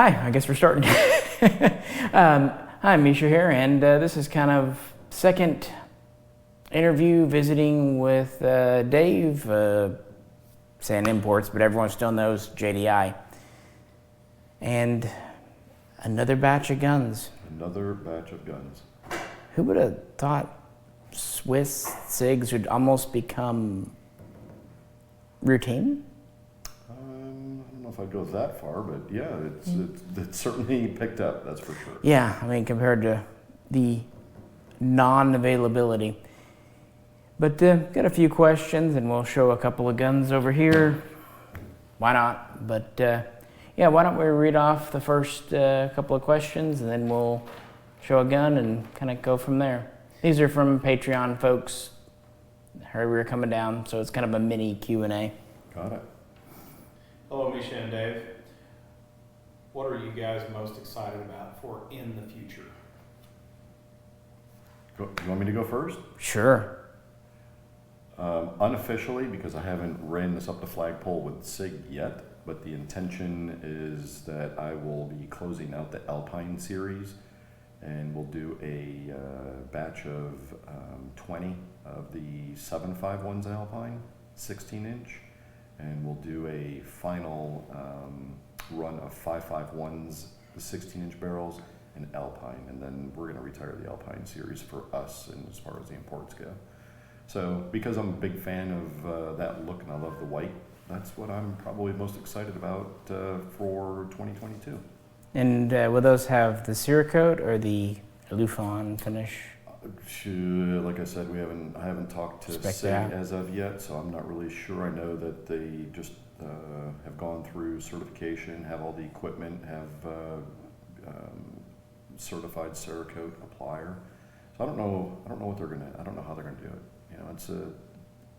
Hi, I guess we're starting. Hi, Misha here, and this is kind of second interview visiting with Dave, saying Imports, but everyone still knows JDI. And another batch of guns. Another batch of guns. Who would have thought Swiss SIGs would almost become routine? I don't know if I'd go that far, but yeah, it's certainly picked up, that's for sure. Yeah, I mean, compared to the non-availability. But got a few questions, and we'll show a couple of guns over here. Why not? But yeah, why don't we read off the first couple of questions, and then we'll show a gun and kind of go from there. These are from Patreon folks. Heard we were coming down, so it's kind of a mini Q&A. Got it. Hello, Misha and Dave. What are you guys most excited about for in the future? You want me to go first? Sure. Unofficially, because I haven't ran this up the flagpole with SIG yet, but the intention is that I will be closing out the Alpine series, and we'll do a batch of 20 of the 7.51s Alpine, 16-inch, and we'll do a final run of 5.51s, the 16-inch barrels, and Alpine, and then we're going to retire the Alpine series for us, and as far as the imports go. So because I'm a big fan of that look and I love the white, that's what I'm probably most excited about for 2022. And will those have the Cerakote or the Lufon finish? Like I said, I haven't talked to SIG as of yet, so I'm not really sure. I know that they just have gone through certification, have all the equipment, have certified Cerakote applier. So I don't know how they're gonna do it. You know, it's a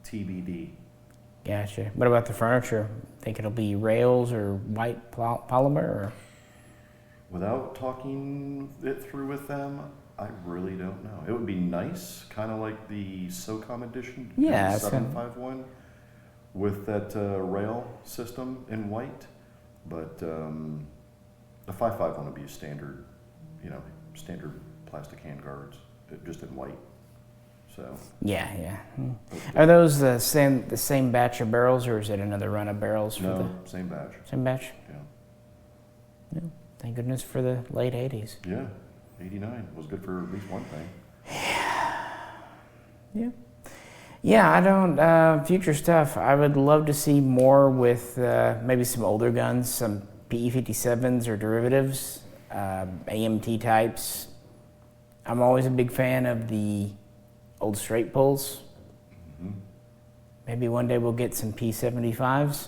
TBD. Gotcha. What about the furniture? Think it'll be rails or white polymer? Or? Without talking it through with them, I really don't know. It would be nice, kind of like the SOCOM edition, yeah, 751, with that rail system in white. But the 551 would be a standard, standard plastic handguards, just in white. So yeah. Are those the same batch of barrels, or is it another run of barrels? No, same batch. Same batch. Yeah. Thank goodness for the late 80s. Yeah, 89 was good for at least one thing. Yeah, I don't, future stuff, I would love to see more with maybe some older guns, some PE-57s or derivatives, AMT types. I'm always a big fan of the old straight pulls. Mm-hmm. Maybe one day we'll get some P75s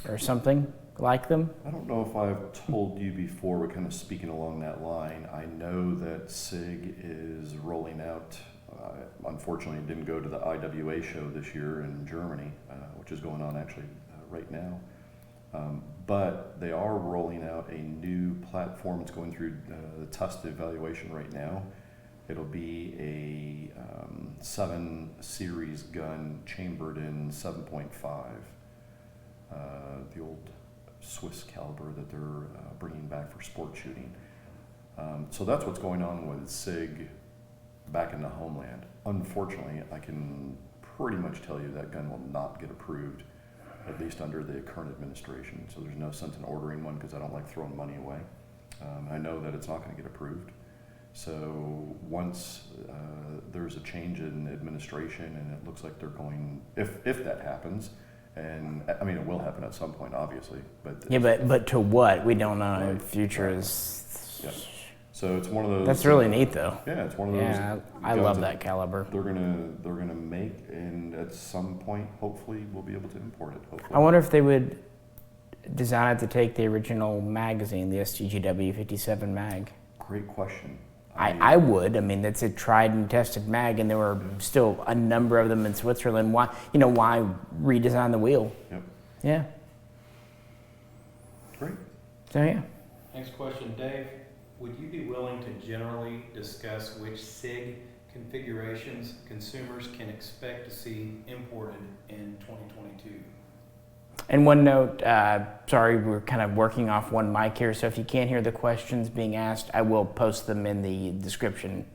or something like them. I don't know if I've told you before, but kind of speaking along that line, I know that SIG is rolling out, unfortunately it didn't go to the IWA show this year in Germany, which is going on actually right now, but they are rolling out a new platform. It's going through the test evaluation right now. It'll be a 7 series gun chambered in 7.5, the old Swiss caliber that they're bringing back for sport shooting. So that's what's going on with SIG back in the homeland. Unfortunately, I can pretty much tell you that gun will not get approved, at least under the current administration. So there's no sense in ordering one because I don't like throwing money away. I know that it's not going to get approved. So once there's a change in administration, and it looks like they're going, if that happens, and I mean it will happen at some point, obviously. But yeah, but to what? We don't know. Right. Future is. Yeah. So it's one of those. That's really neat, though. Yeah, it's one of those. Yeah, I love that caliber. They're gonna make, and at some point, hopefully, we'll be able to import it. Hopefully. I wonder if they would design it to take the original magazine, the STGW 57 mag. Great question. I would. I mean, that's a tried and tested mag, and there were still a number of them in Switzerland. Why redesign the wheel? Yep. Yeah. Great. So yeah. Next question, Dave. Would you be willing to generally discuss which SIG configurations consumers can expect to see imported in 2022? And one note, sorry, we're kind of working off one mic here, so if you can't hear the questions being asked, I will post them in the description.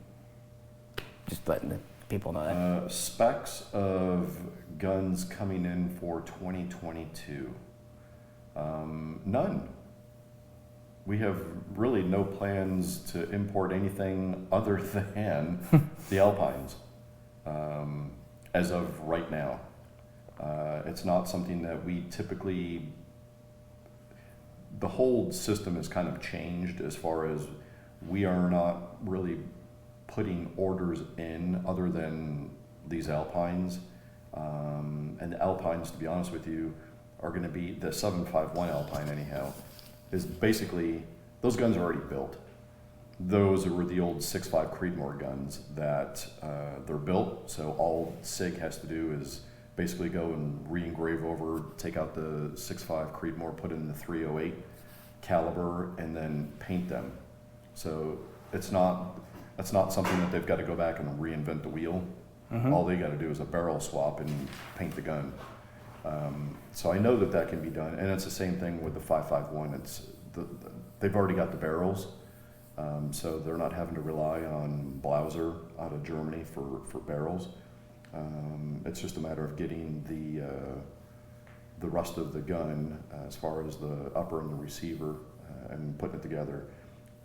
Just letting the people know that. Specs of guns coming in for 2022. None. We have really no plans to import anything other than the Alpines as of right now. It's not something that we typically, the whole system has kind of changed as far as we are not really putting orders in other than these Alpines. And the Alpines, to be honest with you, are going to be the 751 Alpine anyhow, is basically, those guns are already built. Those were the old 6.5 Creedmoor guns that they're built, so all SIG has to do is basically go and re-engrave over, take out the 6.5 Creedmoor, put in the 308 caliber, and then paint them. So that's not something that they've got to go back and reinvent the wheel. Mm-hmm. All they got to do is a barrel swap and paint the gun. So I know that can be done, and it's the same thing with the 5.51. They've already got the barrels, so they're not having to rely on Blauser out of Germany for barrels. It's just a matter of getting the rest of the gun, as far as the upper and the receiver, and putting it together.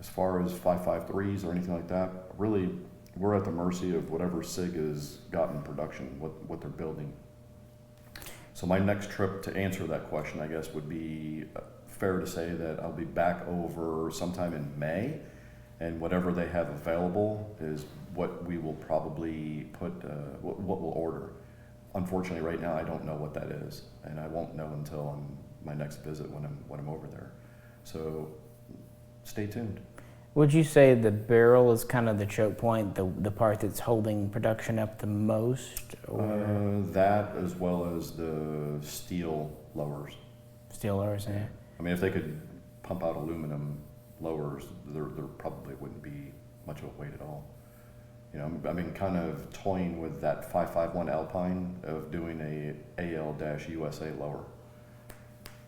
As far as 5.53s or anything like that, really, we're at the mercy of whatever SIG has got in production, what they're building. So my next trip to answer that question, I guess, would be fair to say that I'll be back over sometime in May, and whatever they have available is what we will probably put, what we'll order. Unfortunately, right now, I don't know what that is, and I won't know until my next visit when I'm over there. So stay tuned. Would you say the barrel is kind of the choke point, the part that's holding production up the most? Or That, as well as the steel lowers. steel lowers, yeah. I mean, if they could pump out aluminum lowers, there probably wouldn't be much of a weight at all. You know, I mean, kind of toying with that 5.51 Alpine of doing a AL-USA lower.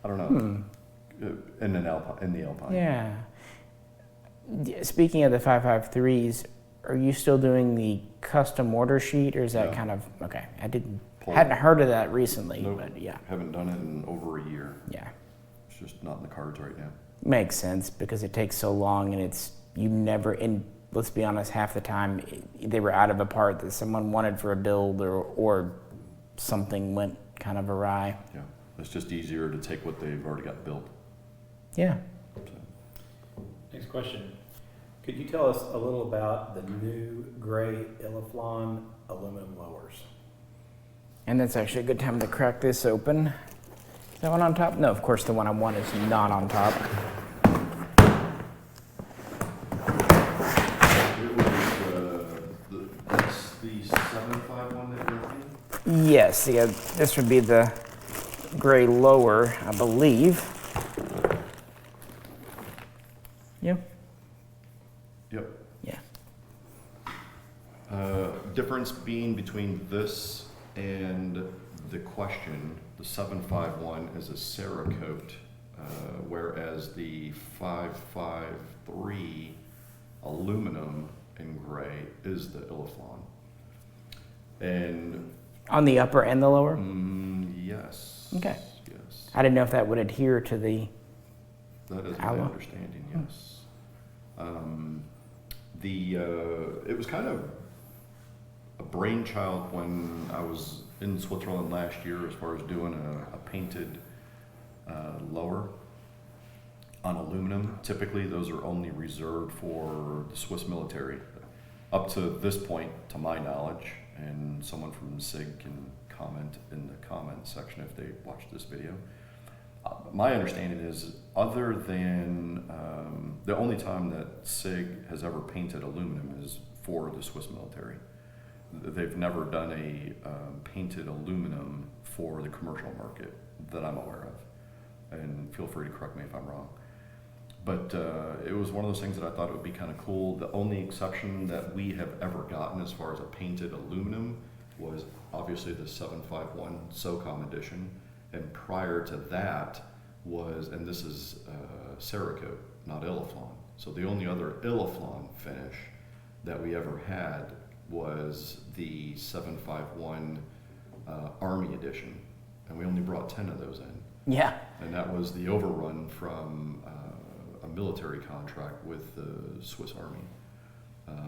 I don't know. In the Alpine. Yeah. Speaking of the 5.53s, are you still doing the custom order sheet, or is that Yeah. kind of okay? I hadn't heard of that recently, Nope. but yeah, Haven't done it in over a year. yeah, It's just not in the cards right now. makes sense because it takes so long, and you never. And let's be honest, half the time they were out of a part that someone wanted for a build, or something went kind of awry. Yeah, it's just easier to take what they've already got built. Yeah. So. Next question. Could you tell us a little about the new gray Illiflon aluminum lowers? And that's actually a good time to crack this open. Is that one on top? No, of course the one I want is not on top. That's the 7.51 that you're looking? Yes, yeah, this would be the gray lower, I believe. Yep. Yep. Yeah. Difference being between this and the question, the 7.51 is a Cerakote, whereas the 5.53 aluminum in gray is the Illiflon. And On the upper and the lower? yes. Okay. Yes. I didn't know if that would adhere to the That is my alloy. understanding, yes. It was kind of a brainchild when I was in Switzerland last year as far as doing a painted lower on aluminum. Typically, those are only reserved for the Swiss military. Up to this point, to my knowledge, and someone from SIG can comment in the comments section if they watch this video. My understanding is, other than the only time that SIG has ever painted aluminum is for the Swiss military. They've never done a painted aluminum for the commercial market that I'm aware of. And feel free to correct me if I'm wrong. But it was one of those things that I thought it would be kind of cool. The only exception that we have ever gotten as far as a painted aluminum was obviously the 7.51 SOCOM edition. And prior to that was, and this is Cerakote, not Illiflon. So the only other Illiflon finish that we ever had was the 751 Army Edition, and we only brought 10 of those in. Yeah. And that was the overrun from a military contract with the Swiss Army.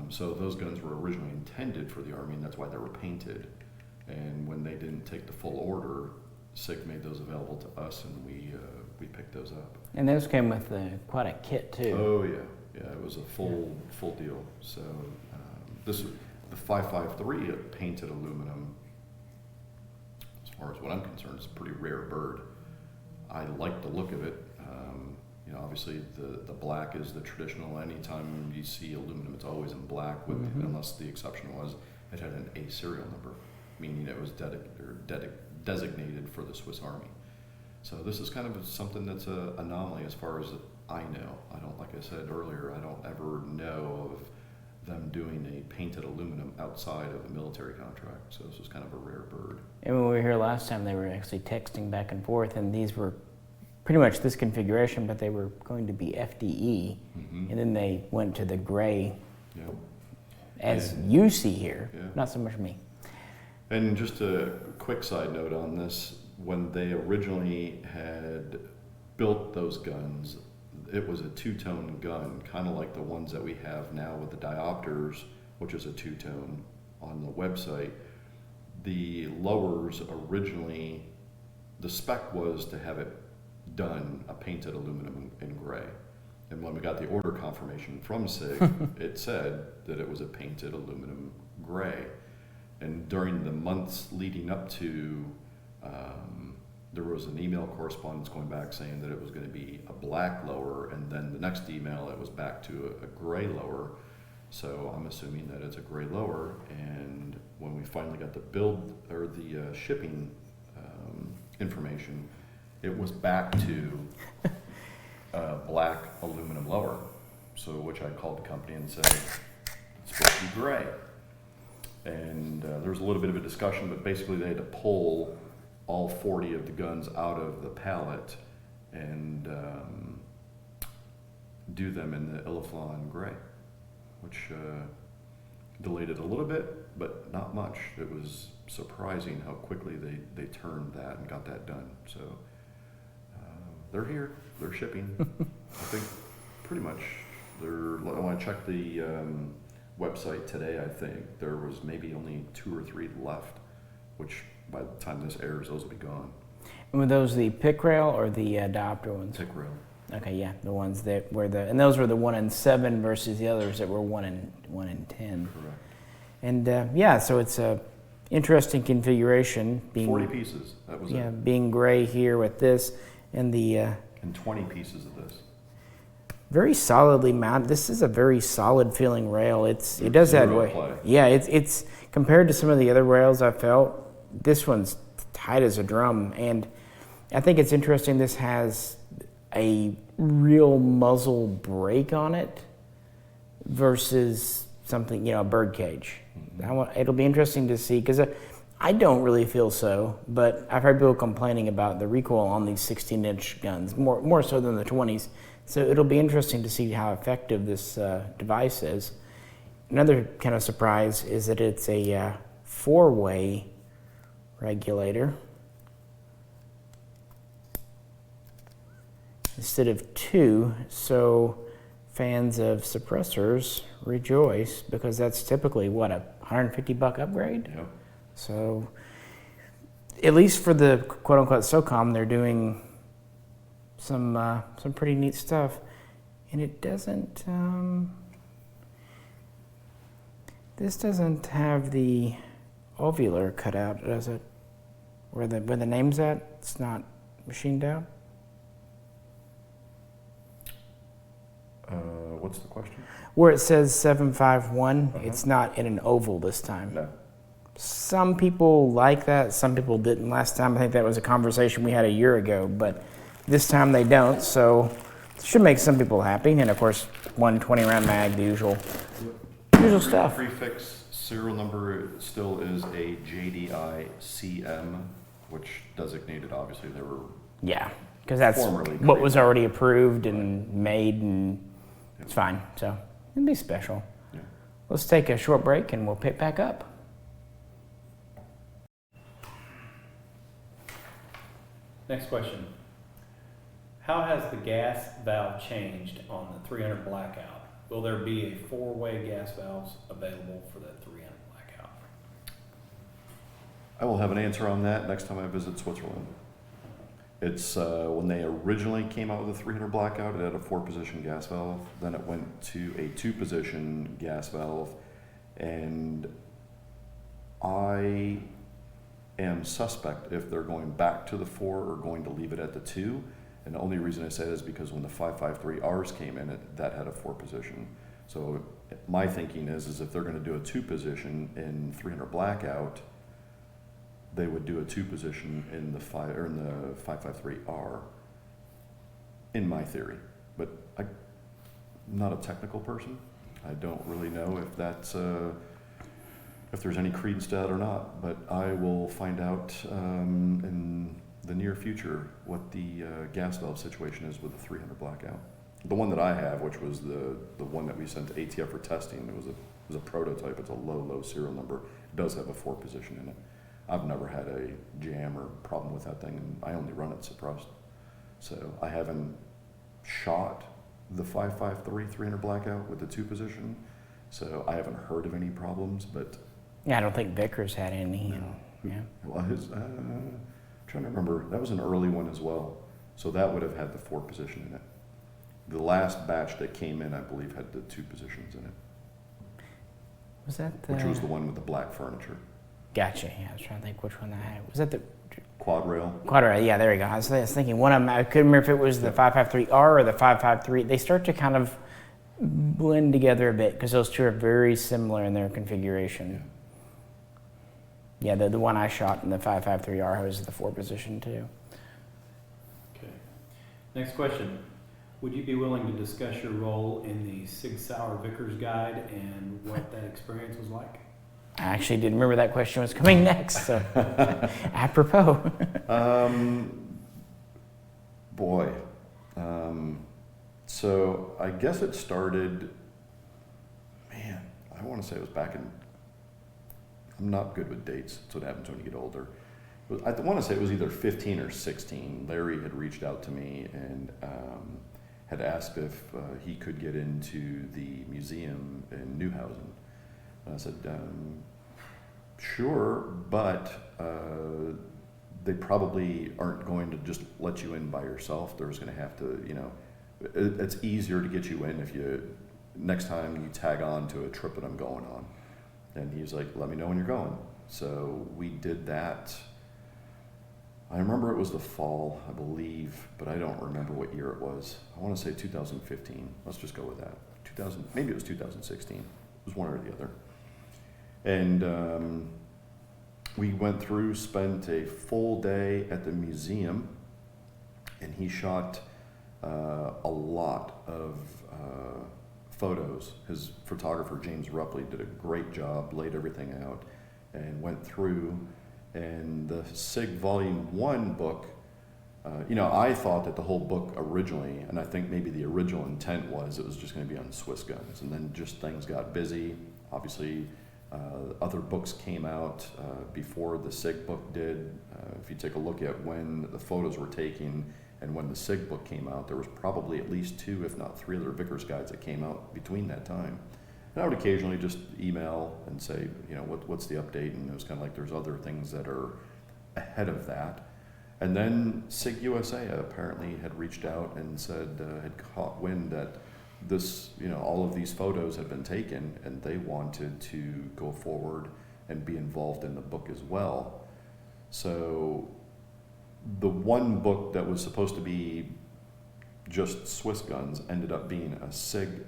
So those guns were originally intended for the Army, and that's why they were painted. And when they didn't take the full order, SIG made those available to us, and we picked those up. And those came with quite a kit too. Oh yeah, it was a full deal. So this the 553 painted aluminum. As far as what I'm concerned, it's a pretty rare bird. I like the look of it. You know, obviously the black is the traditional. Anytime you see aluminum, it's always in black, with unless the exception was it had an A serial number, meaning it was designated for the Swiss Army. So this is kind of something that's an anomaly as far as I know. I don't, like I said earlier, I don't ever know of them doing a painted aluminum outside of a military contract. So this was kind of a rare bird. And when we were here last time, they were actually texting back and forth, and these were pretty much this configuration, but they were going to be FDE, and then they went to the gray, as you see here, not so much me. And just a quick side note on this, when they originally had built those guns, it was a two-tone gun, kind of like the ones that we have now with the diopters, which is a two-tone on the website. The lowers originally, the spec was to have it done a painted aluminum in gray. And when we got the order confirmation from SIG, it said that it was a painted aluminum gray. And during the months leading up to, there was an email correspondence going back saying that it was going to be a black lower, and then the next email it was back to a gray lower. So I'm assuming that it's a gray lower. And when we finally got the build or the shipping information, it was back to black aluminum lower. So which I called the company and said it's supposed to be gray. And there was a little bit of a discussion, but basically they had to pull all 40 of the guns out of the pallet and do them in the Illiflon gray, which delayed it a little bit, but not much. It was surprising how quickly they turned that and got that done. So they're here, they're shipping. I think pretty much when I checked the website today, I think there was maybe only 2 or 3 left, which by the time this airs, those will be gone. And were those the pick rail or the diopter ones? Pick rail. Okay, yeah, the ones that were and those were the 1 in 7 versus the others that were 1 in 10. Correct. And yeah, so it's a interesting configuration. Being 40 pieces. That was it. Being gray here with this, and the And 20 pieces of this. very solidly mounted. This is a very solid feeling rail. It does that way. Play. Yeah, it's compared to some of the other rails I felt. This one's tight as a drum, and I think it's interesting. This has a real muzzle break on it versus something, a bird cage. It'll be interesting to see, because I don't really feel so, but I've heard people complaining about the recoil on these 16-inch guns, more so than the 20s. So it'll be interesting to see how effective this device is. Another kind of surprise is that it's a 4-way regulator instead of 2. So fans of suppressors rejoice, because that's typically what, a $150 upgrade. Yep. So at least for the quote-unquote SOCOM, they're doing some pretty neat stuff. And it doesn't. This doesn't have the ovular cut out, does it? Where the name's at, it's not machined out. What's the question? Where it says 751, it's not in an oval this time. No. Some people like that, some people didn't last time. I think that was a conversation we had a year ago, but this time they don't, so it should make some people happy. And of course, 120 round mag, the usual stuff. Prefix serial number still is a JDI CM which designated, obviously, they were Yeah, because that's Formerly what was created. already approved and made, and it's fine. So it'd be special. Yeah. Let's take a short break and we'll pick back up. Next question. How has the gas valve changed on the 300 blackout? Will there be a four-way gas valves available for that 300 blackout? I will have an answer on that next time I visit Switzerland. It's when they originally came out with the 300 blackout, it had a 4-position gas valve. Then it went to a 2-position gas valve, and I am suspect if they're going back to the 4 or going to leave it at the 2. And the only reason I say that is because when the 553Rs came in, that had a 4-position. So my thinking is if they're going to do a 2-position in 300 blackout, they would do a 2-position in the 553R. In my theory, but I'm not a technical person. I don't really know if that's if there's any credence to that or not. But I will find out in the near future what the gas valve situation is with the 300 blackout. The one that I have, which was the one that we sent to ATF for testing, it was a prototype. It's a low serial number. It does have a 4-position in it. I've never had a jam or problem with that thing, and I only run it suppressed. So I haven't shot the 553 300 blackout with the 2-position, so I haven't heard of any problems. But Yeah, I don't think Vickers had any. No. And, yeah. well, I'm trying to remember, that was an early one as well, so that would have had the 4-position in it. The last batch that came in, I believe, had the 2 positions in it, Was that the? which was the one with the black furniture. Gotcha. Yeah, I was trying to think which one that had. Was that the Quad rail. Quadra? Yeah, there you go. I was thinking one of them. I couldn't remember if it was the 553R or the 553. They start to kind of blend together a bit because those two are very similar in their configuration. Yeah, the one I shot in the 553R was the 4-position too. Okay. Next question. Would you be willing to discuss your role in the Sig Sauer Vickers guide and what that experience was like? I actually didn't remember that question was coming next, so apropos. Boy. So I guess it started, man, I want to say it was back in, I'm not good with dates. That's what happens when you get older. But I want to say it was either 15 or 16. Larry had reached out to me and had asked if he could get into the museum in Newhausen. And I said, sure, but they probably aren't going to just let you in by yourself. There's going to have to, it's easier to get you in if next time you tag on to a trip that I'm going on. And he's like, let me know when you're going. So we did that. I remember it was the fall, I believe, but I don't remember what year it was. I want to say 2015. Let's just go with that. Maybe it was 2016. It was one or the other. And we went through, spent a full day at the museum, and he shot a lot of photos. His photographer, James Rupley, did a great job, laid everything out, and went through. And the SIG Volume 1 book, I thought that the whole book originally, and I think maybe the original intent was it was just going to be on Swiss guns, and then just things got busy. Obviously, other books came out before the SIG book did. If you take a look at when the photos were taken and when the SIG book came out, there was probably at least 2, if not 3 other Vickers guides that came out between that time. And I would occasionally just email and say, what's the update? And it was kind of like there's other things that are ahead of that. And then SIG USA apparently had reached out and said, had caught wind that this, all of these photos had been taken and they wanted to go forward and be involved in the book as well. So the one book that was supposed to be just Swiss guns ended up being a SIG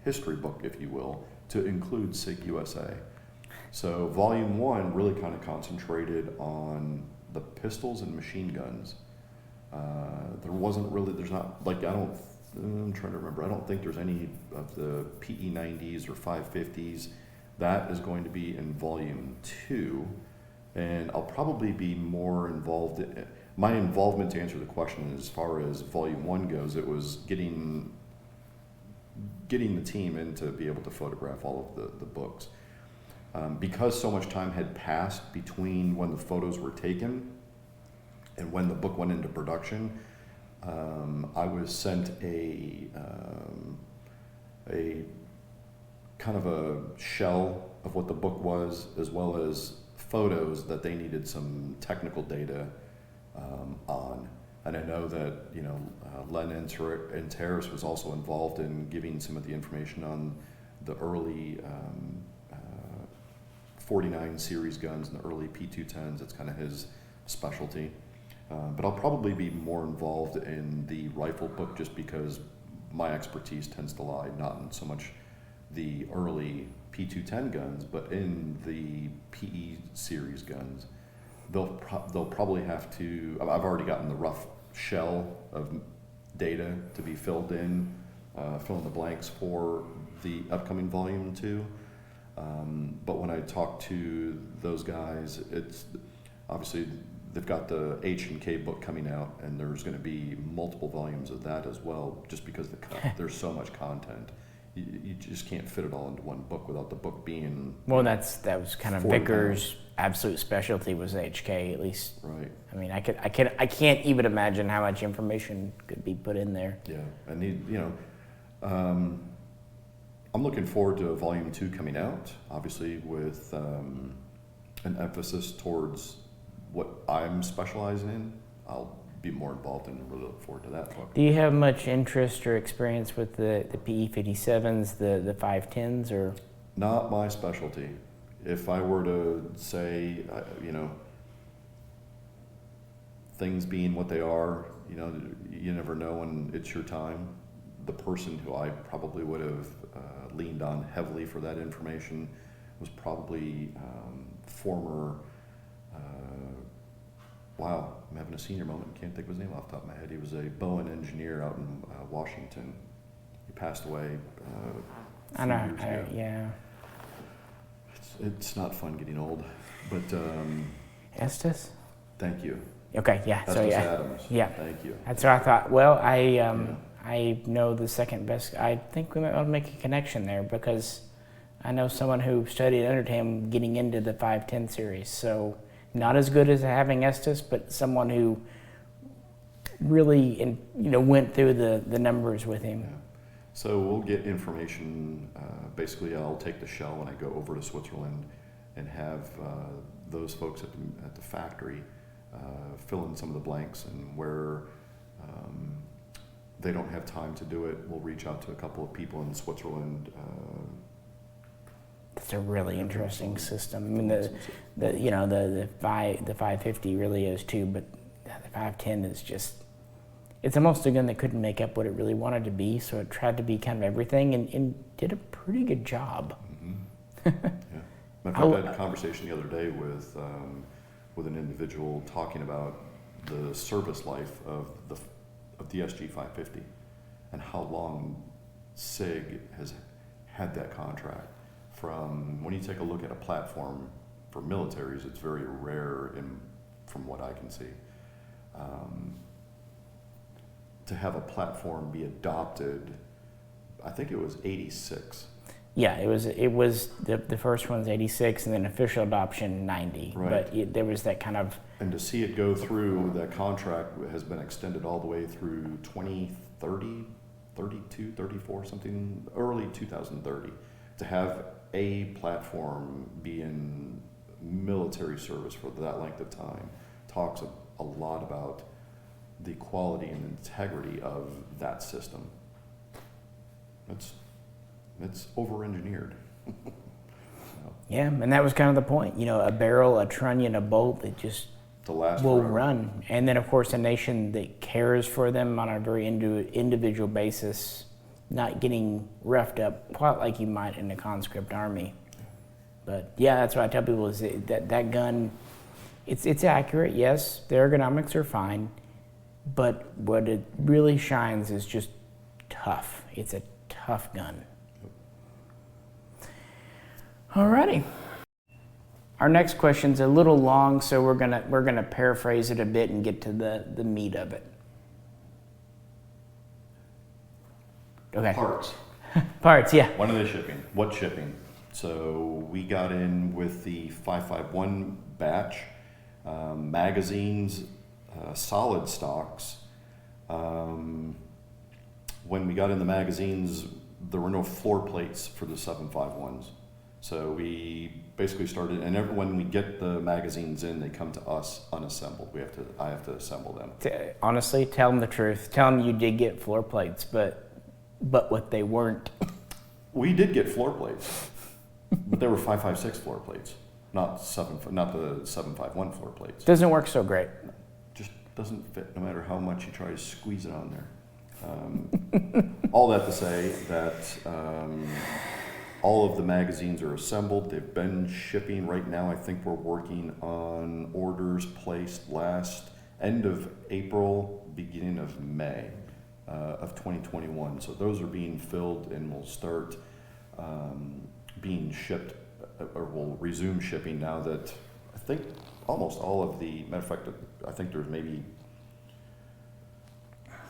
history book, if you will, to include SIG USA. So Volume 1 really kind of concentrated on the pistols and machine guns. I'm trying to remember, I don't think there's any of the PE90s or 550s. That is going to be in Volume 2. And I'll probably be more involved. My involvement, to answer the question, as far as Volume 1 goes, it was getting the team in to be able to photograph all of the books. Because so much time had passed between when the photos were taken and when the book went into production, I was sent a kind of a shell of what the book was, as well as photos that they needed some technical data on. And I know that, you know, Len and Terrace was also involved in giving some of the information on the early 49 series guns and the early P210s. It's kind of his specialty. But I'll probably be more involved in the rifle book, just because my expertise tends to lie not in so much the early P210 guns, but in the PE series guns. They'll probably have to, I've already gotten the rough shell of data to be filled in, fill in the blanks for the upcoming Volume 2. But when I talk to those guys, it's obviously they've got the H&K book coming out, and there's going to be multiple volumes of that as well, just because there's so much content. You just can't fit it all into one book without the book being... Well, that was kind of Vickers' absolute specialty, was HK, at least. Right. I mean, I can't even imagine how much information could be put in there. Yeah, and I'm looking forward to Volume 2 coming out, obviously with an emphasis towards what I'm specializing in. I'll be more involved and really look forward to that book. Do you have much interest or experience with the PE57s, the 510s, or? Not my specialty. If I were to say, things being what they are, you never know when it's your time. The person who I probably would have leaned on heavily for that information was probably former, wow, I'm having a senior moment, can't think of his name off the top of my head. He was a Boeing engineer out in Washington. He passed away I know, years ago. yeah. It's not fun getting old, but... Estes? Thank you. Okay, yeah. Estes So, yeah. Adams. Yeah. Thank you. That's what I thought. Well, I know the second best. I think we might want to make a connection there, because I know someone who studied under him getting into the 510 series. So not as good as having Estes, but someone who really went through the numbers with him. Yeah. So we'll get information. Basically, I'll take the shell when I go over to Switzerland and have those folks at the factory fill in some of the blanks, and where they don't have time to do it, we'll reach out to a couple of people in Switzerland. It's a really interesting system. I mean, the 550 really is too, but the 510 is just, it's almost a gun that couldn't make up what it really wanted to be, so it tried to be kind of everything and did a pretty good job. Mm-hmm. Yeah. In fact, I had a conversation the other day with an individual talking about the service life of the SG 550 and how long SIG has had that contract. From when you take a look at a platform for militaries, it's very rare from what I can see. To have a platform be adopted, I think it was 86. Yeah, it was the first one's 86, and then official adoption 90. Right. But there was that kind of... And to see it go through, that contract has been extended all the way through 2030, 32, 34, something, early 2030. To have a platform be in military service for that length of time talks a lot about the quality and integrity of that system. It's over-engineered. Yeah, and that was kind of the point. A barrel, a trunnion, a bolt that just will forever. run. And then, of course, a nation that cares for them on a very individual basis, not getting roughed up quite like you might in a conscript army. But yeah, that's what I tell people, is that gun, it's accurate, yes, the ergonomics are fine, but what it really shines is just tough. It's a tough gun. Alrighty. Our next question's a little long, so we're gonna paraphrase it a bit and get to the meat of it. Okay. Parts. Parts, yeah. When are they shipping? What shipping? So we got in with the 551 batch, magazines, solid stocks. When we got in the magazines, there were no floor plates for the 751s. So we basically started, and when we get the magazines in, they come to us unassembled. I have to assemble them. Honestly, tell them the truth. Tell them you did get floor plates, but what they weren't. We did get floor plates, but they were 556 floor plates, not the 751 floor plates. Doesn't work so great. Just doesn't fit no matter how much you try to squeeze it on there. All that to say that all of the magazines are assembled. They've been shipping right now. I think we're working on orders placed last end of April, beginning of May of 2021. So those are being filled and will start being shipped, or will resume shipping now that I think almost all of the, matter of fact, I think there's maybe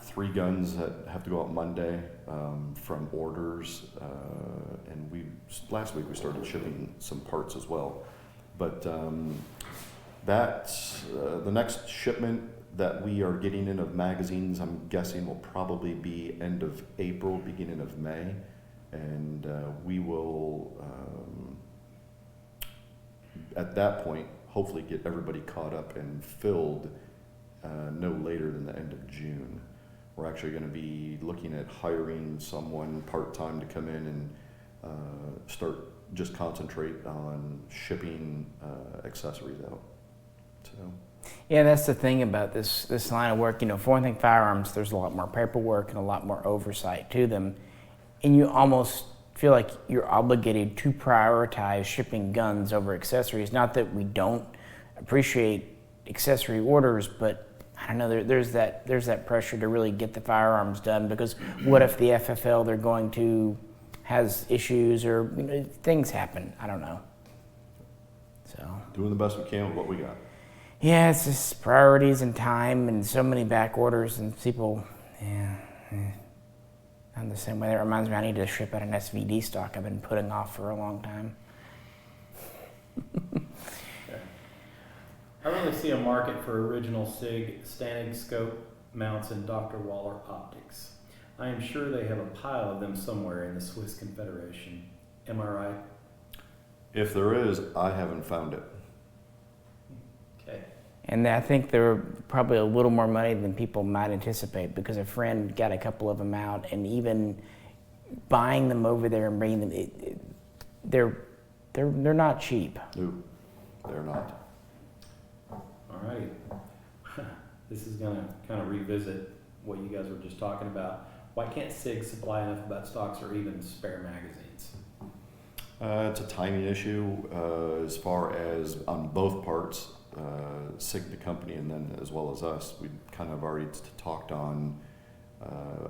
3 guns that have to go out Monday from orders, and last week we started shipping some parts as well. But that's the next shipment that we are getting in of magazines. I'm guessing will probably be end of April, beginning of May, and we will at that point hopefully get everybody caught up and filled no later than the end of June. We're actually going to be looking at hiring someone part-time to come in and start just concentrate on shipping accessories out. So. Yeah, that's the thing about this line of work. For one thing, firearms, there's a lot more paperwork and a lot more oversight to them, and you almost feel like you're obligated to prioritize shipping guns over accessories. Not that we don't appreciate accessory orders, but I don't know, there's that pressure to really get the firearms done, because what if the FFL they're going to has issues, or things happen. I don't know. So Doing the best we can with what we got. Yeah, it's just priorities and time and so many back orders and people, I'm the same way. That reminds me, I need to ship out an SVD stock I've been putting off for a long time. I really see a market for original SIG standing scope mounts and Dr. Waller optics. I am sure they have a pile of them somewhere in the Swiss Confederation. Am I right? If there is, I haven't found it. Okay. And I think they're probably a little more money than people might anticipate, because a friend got a couple of them out, and even buying them over there and bringing them, they're not cheap. No, they're not. All right. This is going to kind of revisit what you guys were just talking about. Why can't SIG supply enough about stocks or even spare magazines? It's a timing issue as far as on both parts, SIG the company and then as well as us. We kind of already talked on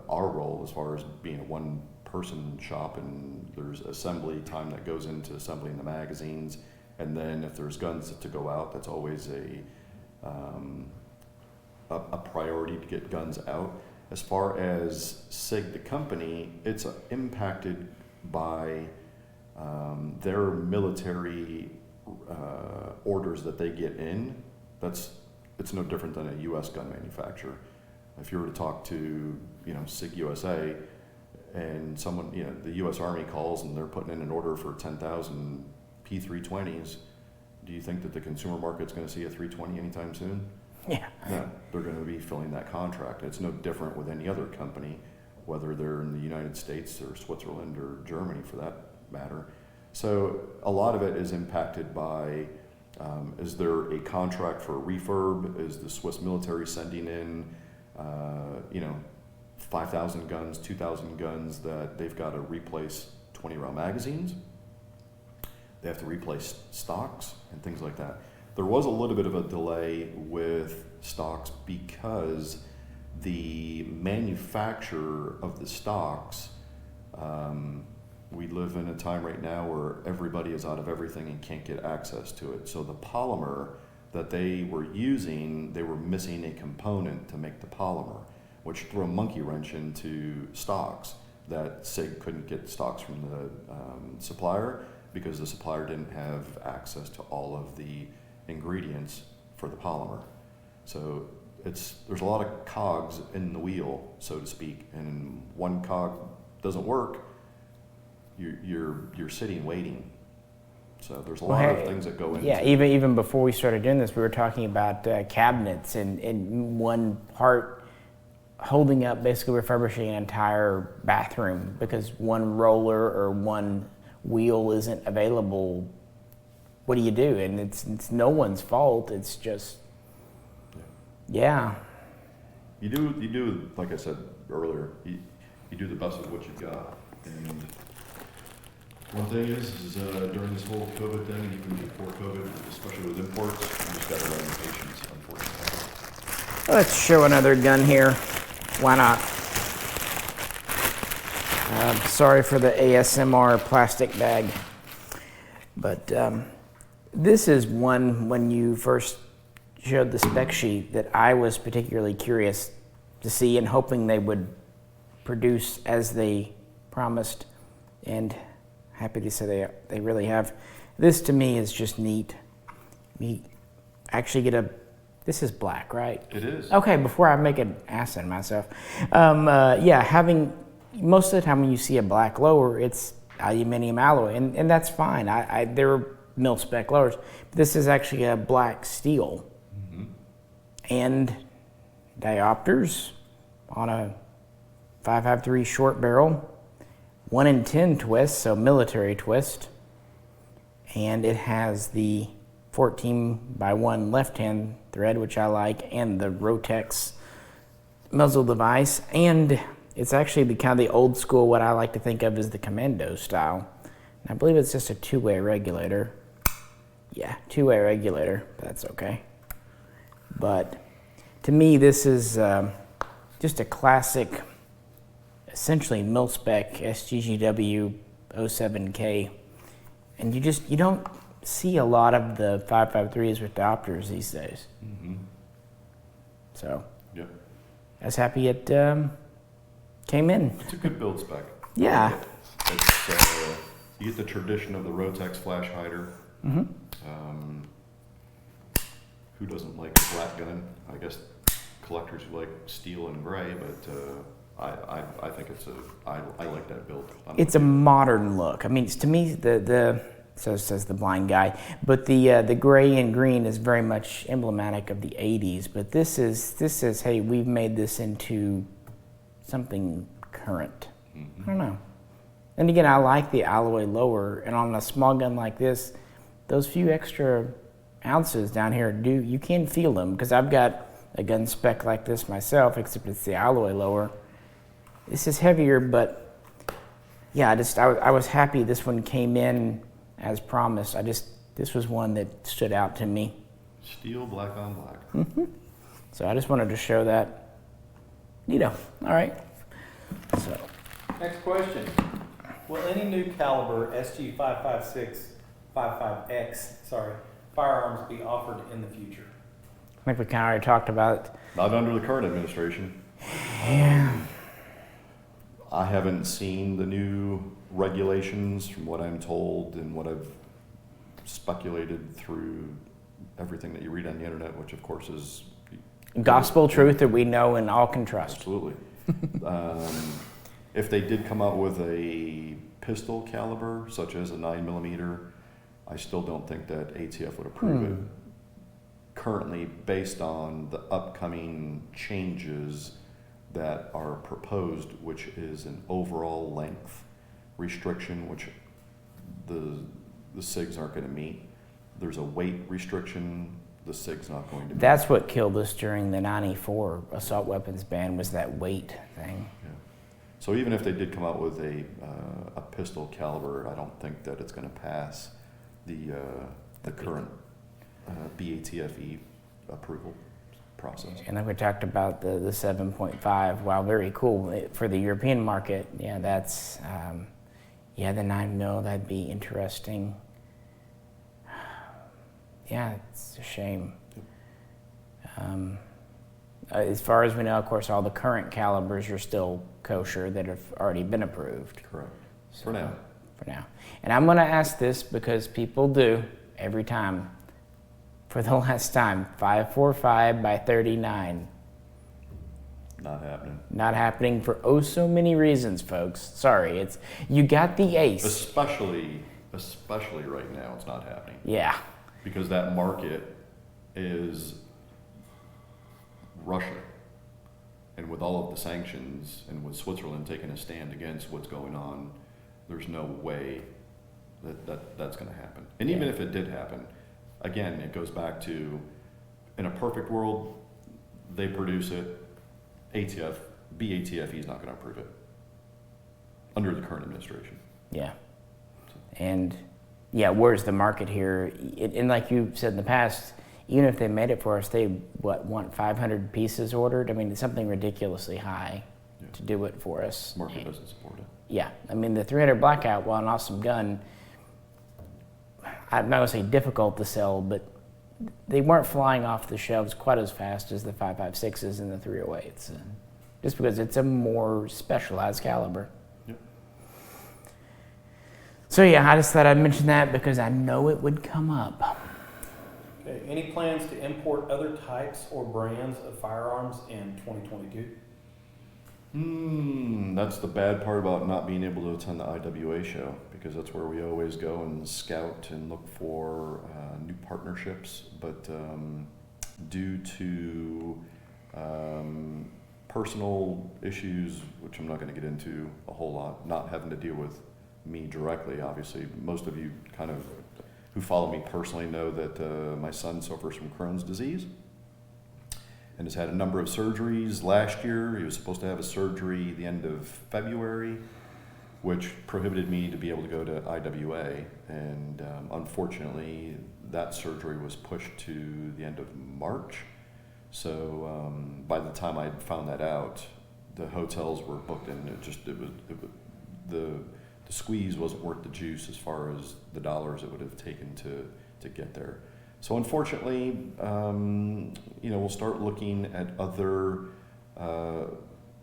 our role as far as being a one-person shop, and there's assembly time that goes into assembling the magazines, and then if there's guns to go out, that's always a priority to get guns out. As far as SIG the company, it's impacted by their military orders that they get in. It's no different than a U.S. gun manufacturer. If you were to talk to SIG USA, and someone the U.S. Army calls and they're putting in an order for 10,000 P320s, do you think that the consumer market's going to see a 320 anytime soon? Yeah. No, they're going to be filling that contract. It's no different with any other company, whether they're in the United States or Switzerland or Germany for that matter. So a lot of it is impacted by, is there a contract for a refurb? Is the Swiss military sending in, 5,000 guns, 2,000 guns that they've got to replace 20-round magazines? They have to replace stocks and things like that. There was a little bit of a delay with stocks because the manufacturer of the stocks we live in a time right now where everybody is out of everything and can't get access to it. So the polymer that they were using, they were missing a component to make the polymer, which threw a monkey wrench into stocks that SIG couldn't get stocks from the supplier because the supplier didn't have access to all of the ingredients for the polymer. So there's a lot of cogs in the wheel, so to speak, and one cog doesn't work, you're sitting waiting. So there's a lot of things that go into. Yeah, even before we started doing this, we were talking about cabinets and one part holding up, basically refurbishing an entire bathroom because one roller or one wheel isn't available. What do you do? And it's no one's fault. It's just, yeah. You do, like I said earlier, you do the best with what you've got. And one thing is during this whole COVID thing, even before COVID, especially with imports, you just got to learn patience, unfortunately. Let's show another gun here. Why not? Sorry for the ASMR plastic bag. But this is one, when you first showed the spec sheet, that I was particularly curious to see and hoping they would produce as they promised. And happy to say they really have. This to me is just neat. We actually get this is black, right? It is. Okay, before I make an ass of myself. Yeah, having, most of the time when you see a black lower, it's aluminum alloy, and that's fine. There are mil-spec lowers. But this is actually a black steel. Mm-hmm. And diopters on a 5.53 short barrel, 1 in 10 twist, so military twist. And it has the 14x1 left-hand thread, which I like, and the Rotex muzzle device. And it's actually the kind of the old school, what I like to think of as the commando style. And I believe it's just a two-way regulator. Yeah, two-way regulator, but that's okay. But to me, this is just a classic, essentially mil-spec SGGW 07K. And you don't see a lot of the 5.53s with diopters these days. Mm-hmm. So, yep. I was happy it came in. It's a good build spec. Yeah. You get the tradition of the Rotex flash hider. Mm-hmm. Who doesn't like a black gun? I guess collectors who like steel and gray, but I think I like that build. It's a modern look. I mean, to me, so says the blind guy, but the gray and green is very much emblematic of the 80s. But this says, hey, we've made this into something current. Mm-hmm. I don't know. And again, I like the alloy lower, and on a small gun like this, those few extra ounces down here you can feel them, because I've got a gun spec like this myself, except it's the alloy lower. This is heavier, but yeah, I was happy this one came in as promised. This was one that stood out to me. Steel, black on black. Mm-hmm. So I just wanted to show that. All right. So. Next question. Will any new caliber SG 5.56, 55X, firearms be offered in the future? I think we kind of already talked about it. Not under the current administration. Yeah. I haven't seen the new regulations from what I'm told and what I've speculated through everything that you read on the internet, which of course is gospel truth that we know and all can trust. Absolutely. If they did come out with a pistol caliber, such as a 9mm, I still don't think that ATF would approve it. Currently, based on the upcoming changes that are proposed, which is an overall length restriction, which the SIGs aren't going to meet. There's a weight restriction the SIG's not going to meet. That's what killed us during the 94 assault weapons ban, was that weight thing. Yeah. So even if they did come out with a pistol caliber, I don't think that it's going to pass the current BATFE approval process. And then we talked about the 7.5. While very cool for the European market, yeah, that's Yeah, the 9mm, that'd be interesting. Yeah, it's a shame. As far as we know, of course, all the current calibers are still kosher that have already been approved. Correct. So, For now. For now. And I'm going to ask this because people do every time. For the last time, 545 by 39. Not happening. Not happening for oh so many reasons, folks. Sorry, you got the ace. Especially right now, it's not happening. Yeah. Because that market is Russia. And with all of the sanctions and with Switzerland taking a stand against what's going on, there's no way that's going to happen. And even if it did happen, again, it goes back to, in a perfect world, they produce it, ATF, BATFE is not going to approve it under the current administration. Yeah. And yeah, where's the market here? And like you said in the past, even if they made it for us, they want 500 pieces ordered? I mean, it's something ridiculously high to do it for us. Market doesn't support it. Yeah. I mean, the 300 Blackout, while an awesome gun, I'm not going to say difficult to sell, but they weren't flying off the shelves quite as fast as the 5.56s and the 308s, just because it's a more specialized caliber. Yep. So yeah, I just thought I'd mention that because I know it would come up. Okay. Any plans to import other types or brands of firearms in 2022? That's the bad part about not being able to attend the IWA show, because that's where we always go and scout and look for new partnerships. But due to personal issues, which I'm not going to get into a whole lot, not having to deal with me directly, obviously, most of you kind of who follow me personally know that my son suffers from Crohn's disease and has had a number of surgeries last year. He was supposed to have a surgery the end of February, which prohibited me to be able to go to IWA. And unfortunately, that surgery was pushed to the end of March. So by the time I found that out, the hotels were booked, and the squeeze wasn't worth the juice as far as the dollars it would have taken to get there. So unfortunately, we'll start looking at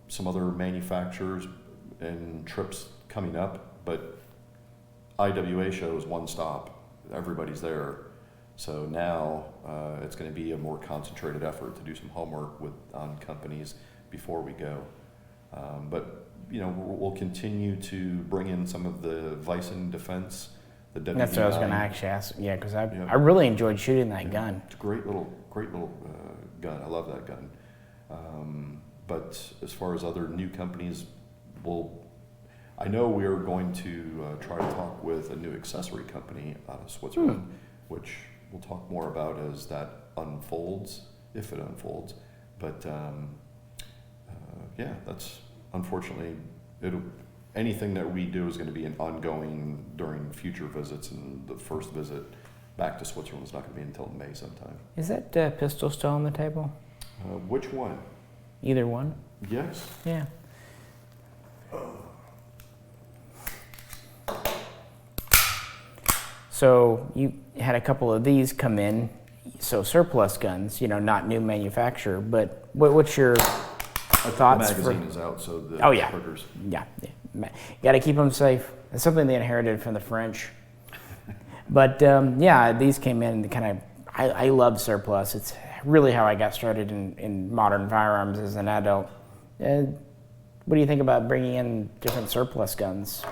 some other manufacturers and trips coming up, but IWA show is one stop. Everybody's there. So now it's going to be a more concentrated effort to do some homework on companies before we go. But we'll continue to bring in some of the Weissen defense. The That's what I was going to actually ask. Yeah, because I really enjoyed shooting that gun. It's a great little gun. I love that gun. But as far as other new companies, I know we're going to try to talk with a new accessory company out of Switzerland, which we'll talk more about as that unfolds, if it unfolds. But that's unfortunately anything that we do is going to be an ongoing during future visits, and the first visit back to Switzerland is not going to be until May sometime. Is that pistol still on the table? Which one? Either one? Yes. Yeah. So you had a couple of these come in, so surplus guns, not new manufacturer, but what's your thoughts? The magazine is out, so the triggers. Yeah. Got to keep them safe. It's something they inherited from the French. But these came in kind of, I love surplus. It's really how I got started in modern firearms as an adult. What do you think about bringing in different surplus guns?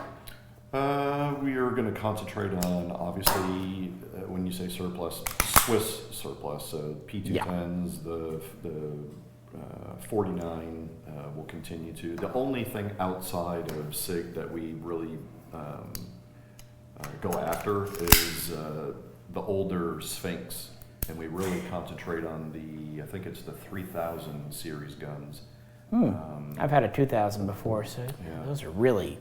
We are going to concentrate on, obviously, when you say surplus, Swiss surplus, so P210s, the 49 will continue to. The only thing outside of SIG that we really go after is the older Sphinx, and we really concentrate on I think it's the 3000 series guns. I've had a 2000 before, so those are really.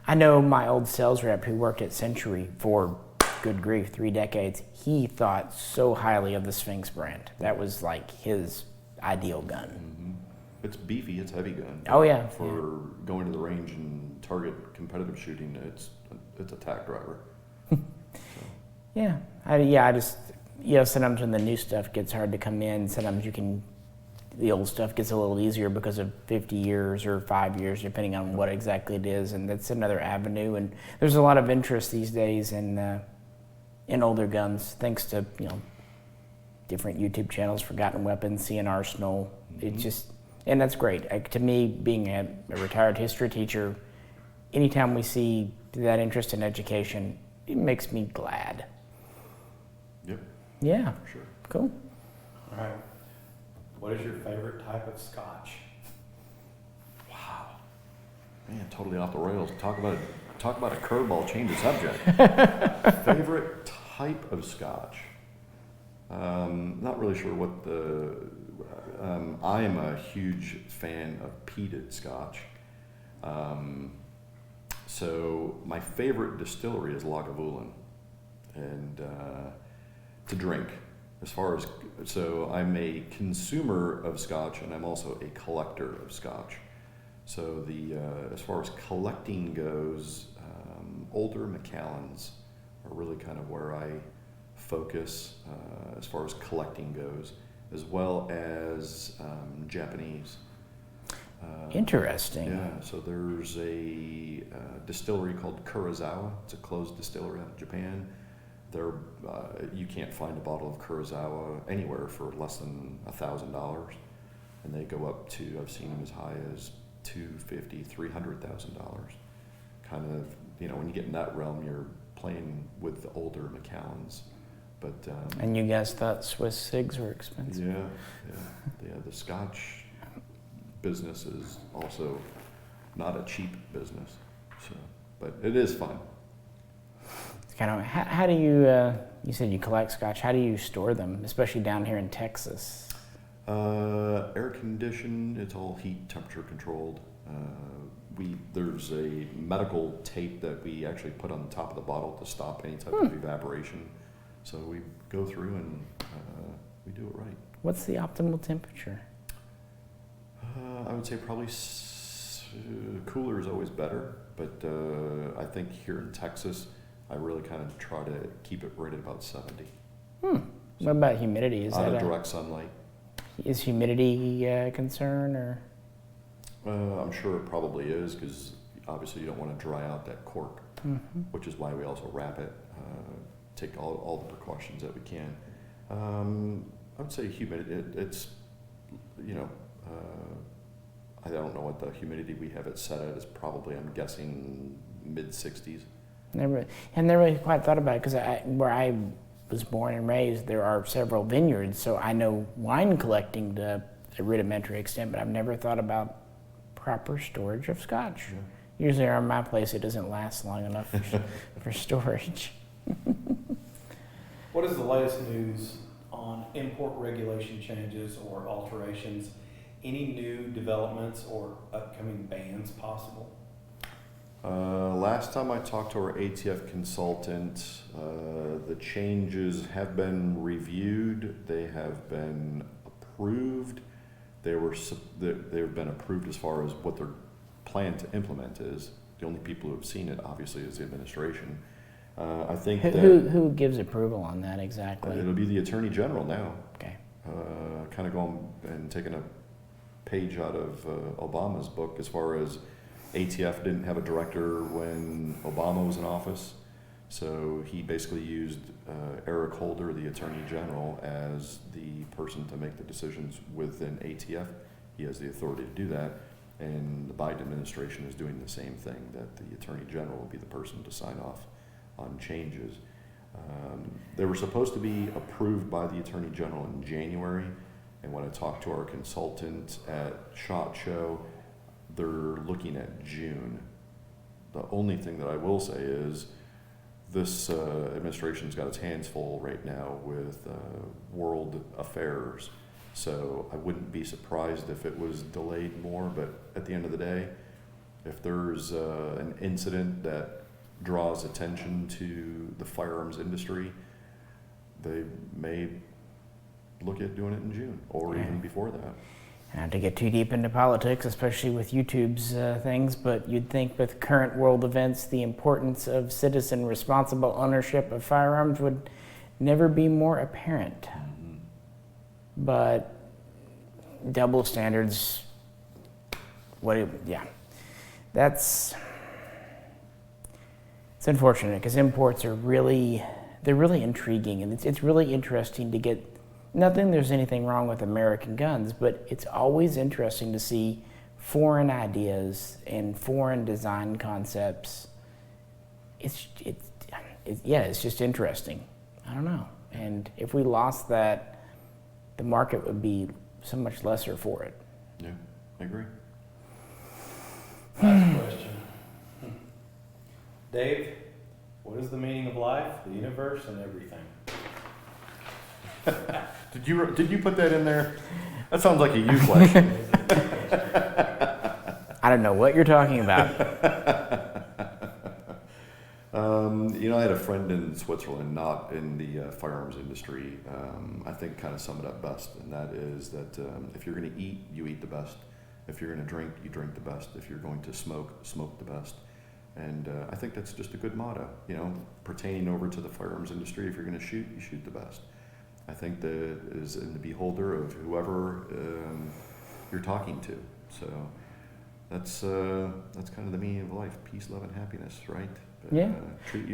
I know my old sales rep who worked at Century for, good grief, 3 decades. He thought so highly of the Sphinx brand. That was like his ideal gun. It's beefy, it's heavy gun. Oh yeah. For going to the range and target competitive shooting, it's a tack driver. Yeah. I just, sometimes when the new stuff gets hard to come in, sometimes the old stuff gets a little easier because of 50 years or 5 years, depending on what exactly it is, and that's another avenue. And there's a lot of interest these days in older guns, thanks to different YouTube channels, Forgotten Weapons, See an Arsenal. It's just, and that's great. To me, being a retired history teacher, anytime we see that interest in education, it makes me glad. Yep. Yeah. For sure. Cool. All right. What is your favorite type of Scotch? Wow. Man, totally off the rails. Talk about a curveball, change of subject. Favorite type of Scotch? Not really sure what I am a huge fan of peated Scotch. So my favorite distillery is Lagavulin, and to drink. So I'm a consumer of Scotch, and I'm also a collector of Scotch. So as far as collecting goes, older Macallans are really kind of where I focus as far as collecting goes, as well as Japanese. Interesting. Yeah, so there's a distillery called Kurosawa. It's a closed distillery out of Japan. You can't find a bottle of Kurosawa anywhere for less than $1,000, and they go up to, I've seen them as high as $250,000, $300,000. Kind of, when you get in that realm, you're playing with the older Macallans. But and you guys thought Swiss SIGs were expensive? Yeah. The Scotch business is also not a cheap business. So, but it is fun. Kind of. How do you? You said you collect Scotch. How do you store them, especially down here in Texas? Air conditioned. It's all heat, temperature controlled. There's a medical tape that we actually put on the top of the bottle to stop any type of evaporation. So we go through and we do it right. What's the optimal temperature? I would say probably cooler is always better, but I think here in Texas, I really kind of try to keep it right at about 70. What about humidity? Is out that of direct sunlight? Is humidity a concern, or? I'm sure it probably is, because obviously you don't want to dry out that cork, which is why we also wrap it, take all the precautions that we can. I would say humidity, it's, I don't know what the humidity we have it set at is. Probably, I'm guessing mid-60s. Never really quite thought about it, because where I was born and raised, there are several vineyards, so I know wine collecting to a rudimentary extent, but I've never thought about proper storage of Scotch. Yeah. Usually around my place, it doesn't last long enough for storage. What is the latest news on import regulation changes or alterations? Any new developments or upcoming bans possible? Last time I talked to our ATF consultant, the changes have been reviewed. They have been approved. They've been approved as far as what their plan to implement is. The only people who have seen it, obviously, is the administration. I think who gives approval on that exactly? It'll be the Attorney General now. Okay. Kind of going and taking a page out of Obama's book, as far as ATF didn't have a director when Obama was in office. So he basically used Eric Holder, the Attorney General, as the person to make the decisions within ATF. He has the authority to do that. And the Biden administration is doing the same thing, that the Attorney General will be the person to sign off on changes. They were supposed to be approved by the Attorney General in January, and when I talked to our consultant at SHOT Show, they're looking at June. The only thing that I will say is this administration's got its hands full right now with world affairs, so I wouldn't be surprised if it was delayed more. But at the end of the day, if there's an incident that draws attention to the firearms industry, they may look at doing it in June or even before that. Not to get too deep into politics, especially with YouTube's things, but you'd think with current world events, the importance of citizen responsible ownership of firearms would never be more apparent. Mm-hmm. But double standards, it's unfortunate because imports are they're really intriguing, and it's really interesting to get. Not that there's anything wrong with American guns, but it's always interesting to see foreign ideas and foreign design concepts. It's just interesting. I don't know. And if we lost that, the market would be so much lesser for it. Yeah, I agree. Last question. Dave, what is the meaning of life, the universe, and everything? Did you put that in there? That sounds like a you question. I don't know what you're talking about. I had a friend in Switzerland, not in the firearms industry. I think kind of sum it up best, and that is that if you're going to eat, you eat the best. If you're going to drink, you drink the best. If you're going to smoke, smoke the best. And I think that's just a good motto, pertaining over to the firearms industry. If you're going to shoot, you shoot the best. I think that is in the beholder of whoever you're talking to. So that's kind of the meaning of life: peace, love, and happiness, right? Yeah. Treat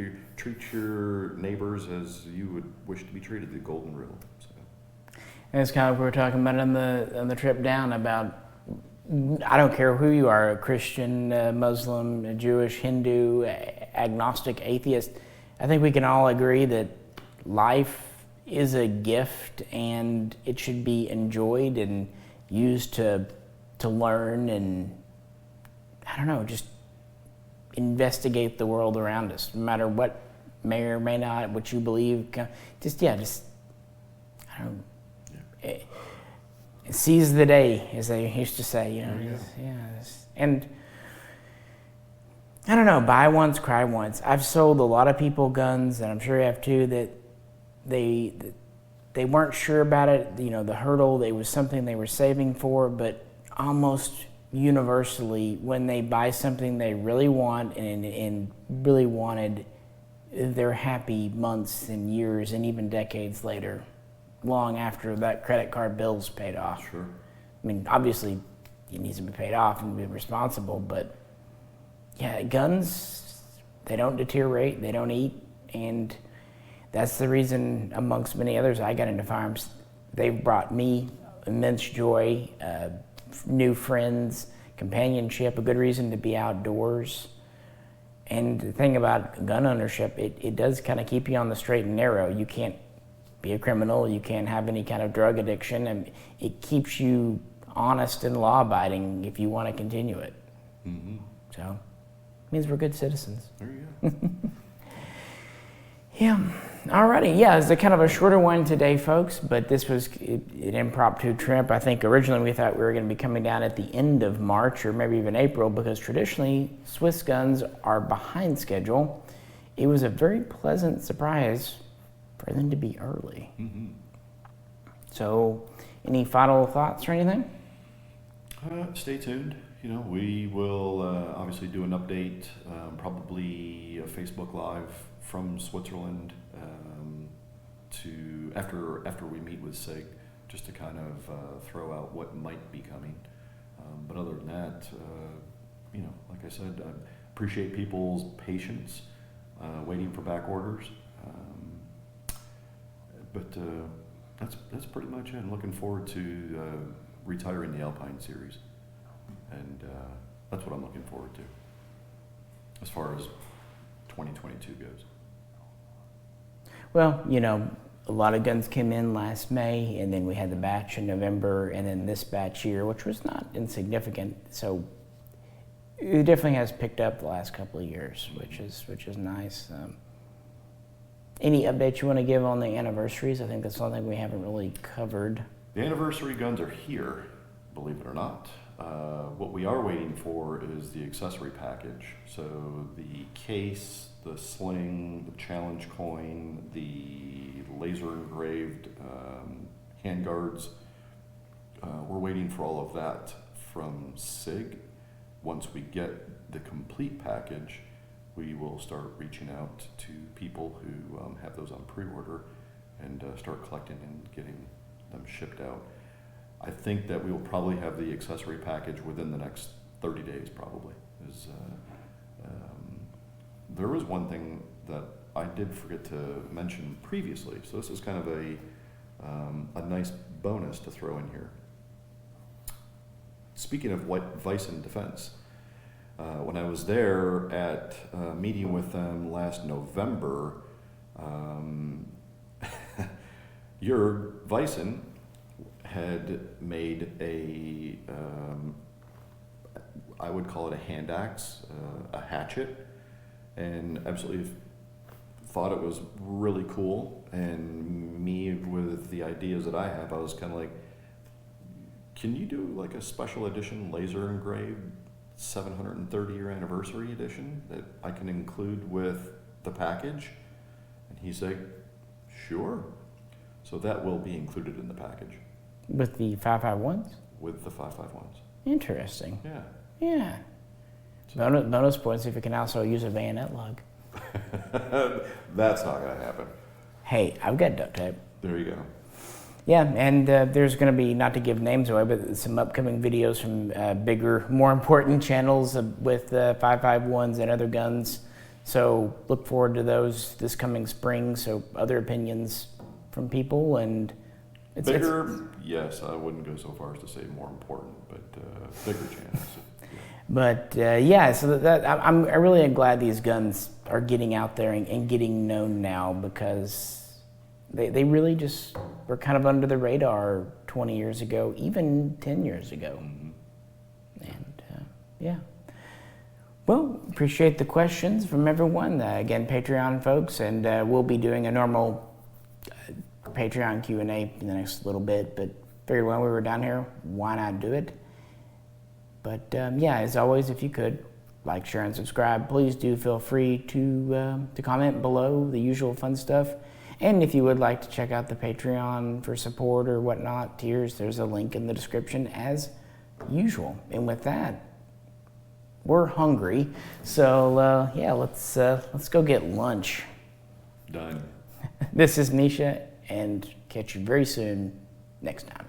your neighbors as you would wish to be treated. The golden rule. So. And it's kind of what we were talking about on the trip down about. I don't care who you are, a Christian, Muslim, Jewish, Hindu, agnostic, atheist. I think we can all agree that life is a gift and it should be enjoyed and used to learn and, I don't know, just investigate the world around us, no matter what may or may not, what you believe. I don't know. Yeah. Seize the day, as they used to say, and I don't know, buy once, cry once. I've sold a lot of people guns, and I'm sure you have too, that they weren't sure about it, the hurdle, it was something they were saving for, but almost universally, when they buy something they really want and really wanted, they're happy months and years and even decades later. Long after that credit card bill's paid off. Sure. I mean, obviously, it needs to be paid off and be responsible, but yeah, guns, they don't deteriorate, they don't eat, and that's the reason, amongst many others, I got into firearms. They've brought me immense joy, new friends, companionship, a good reason to be outdoors. And the thing about gun ownership, it does kind of keep you on the straight and narrow. You can't be a criminal, you can't have any kind of drug addiction, and it keeps you honest and law-abiding if you want to continue it. Mm-hmm. So, it means we're good citizens. There you go. Yeah. Alrighty. Yeah, it's a kind of a shorter one today, folks, but this was an impromptu trip. I think originally we thought we were going to be coming down at the end of March or maybe even April, because traditionally Swiss guns are behind schedule. It was a very pleasant surprise for them to be early. Mm-hmm. So, any final thoughts or anything? Stay tuned. We will obviously do an update, probably a Facebook Live from Switzerland to after we meet with SIG, just to kind of throw out what might be coming. But other than that, like I said, I appreciate people's patience, waiting for back orders. But that's pretty much it. I'm looking forward to retiring the Alpine series, and that's what I'm looking forward to as far as 2022 goes. Well, a lot of guns came in last May, and then we had the batch in November, and then this batch here, which was not insignificant. So it definitely has picked up the last couple of years, which is nice. Any updates you want to give on the anniversaries? I think that's something we haven't really covered. The anniversary guns are here, believe it or not. What we are waiting for is the accessory package. So the case, the sling, the challenge coin, the laser engraved handguards, we're waiting for all of that from SIG. Once we get the complete package, we will start reaching out to people who have those on pre-order and start collecting and getting them shipped out. I think that we will probably have the accessory package within the next 30 days, probably. There was one thing that I did forget to mention previously, so this is kind of a nice bonus to throw in here. Speaking of Weissen Defense, when I was there at a meeting with them last November, your Weissen had made I would call it a hand axe, a hatchet, and absolutely thought it was really cool. And me, with the ideas that I have, I was kind of like, can you do like a special edition laser engraved 730 year anniversary edition that I can include with the package? And he said, sure. So that will be included in the package. With the 551s? With the 551s. Interesting. Yeah. Yeah. So Bonus points if you can also use a bayonet lug. that's not going to happen. Hey, I've got duct tape. There you go. Yeah, and there's going to be, not to give names away, but some upcoming videos from bigger, more important channels with 551s and other guns. So look forward to those this coming spring. So other opinions from people, and it's Bigger, yes, I wouldn't go so far as to say more important, but bigger channels. But yeah, so I really am glad these guns are getting out there and getting known now, because they really just were kind of under the radar 20 years ago, even 10 years ago. Mm-hmm. And yeah. Well, appreciate the questions from everyone. Again, Patreon folks, and we'll be doing a normal Patreon Q&A in the next little bit, but figured when we were down here, why not do it? But yeah, as always, if you could like, share, and subscribe, please do feel free to comment below, the usual fun stuff. And if you would like to check out the Patreon for support or whatnot, tiers, there's a link in the description as usual. And with that, we're hungry, so yeah, let's go get lunch. Done. This is Misha, and catch you very soon next time.